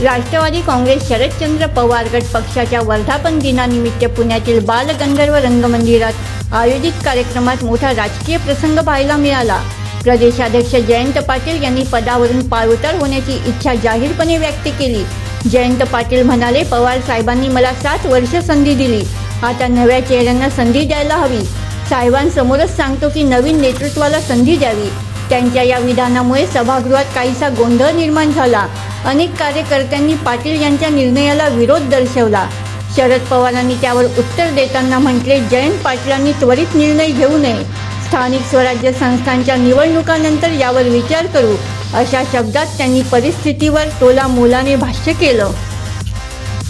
राष्ट्रवादी काँग्रेस शरदचंद्र पवार गट पक्षाच्या वर्धापन दिनानिमित्त पुण्यातील बालगंधर्व रंगमंदिरात आयोजित कार्यक्रमात मोठा राजकीय प्रसंग पाहायला मिळाला। प्रदेशाध्यक्ष जयंत पाटील यांनी पदावरून पायउतार होण्याची इच्छा जाहीरपणे व्यक्त केली। जयंत पाटील म्हणाले, पवार साहेबांनी मला 7 वर्ष संधी दिली, आता नव्या चेहऱ्यांना संधी द्यायला हवी। साहेबांसमोरच सांगतो की नवीन नेतृत्वाला संधी द्यावी। त्यांच्या या विधानामुळे सभागृहात काहीसा गोंधळ निर्माण झाला। अनेक कार्यकर्त्यांनी पाटील यांच्या निर्णयाला विरोध दर्शवला। शरद पवारांनी त्यावर उत्तर देताना म्हटले, जयंत पाटलांनी त्वरित निर्णय घेऊ नये, स्थानिक स्वराज्य संस्थांच्या निवडणुकांनंतर यावर विचार करू, अशा शब्दात त्यांनी परिस्थितीवर तोलामोलाने भाष्य केलं।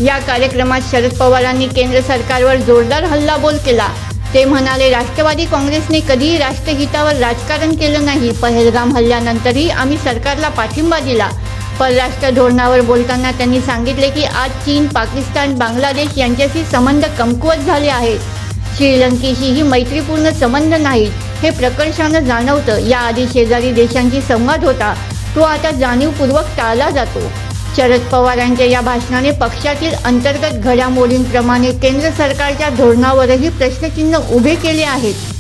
या कार्यक्रमात शरद पवारांनी केंद्र सरकारवर जोरदार हल्लाबोल केला। ते म्हणाले, राष्ट्रवादी काँग्रेसने कधीही राष्ट्रहितावर राजकारण केलं नाही। पहलगाम हल्ल्यानंतरही आम्ही सरकारला पाठिंबा दिला। परराष्ट्र धोरणावर बोलताना त्यांनी सांगितले की आज चीन, पाकिस्तान, बांगलादेश यांच्याशी संबंध कमकुवत झाले आहेत। श्रीलंकेशीही मैत्रीपूर्ण संबंध नाहीत हे प्रकर्षानं जाणवतं। याआधी शेजारी देशांशी संवाद होता, तो आता जाणीवपूर्वक टाळला जातो। शरद पवारांच्या या भाषणाने पक्षातील अंतर्गत घडामोडींप्रमाणे केंद्र सरकारच्या धोरणावरही प्रश्नचिन्ह उभे केले आहेत।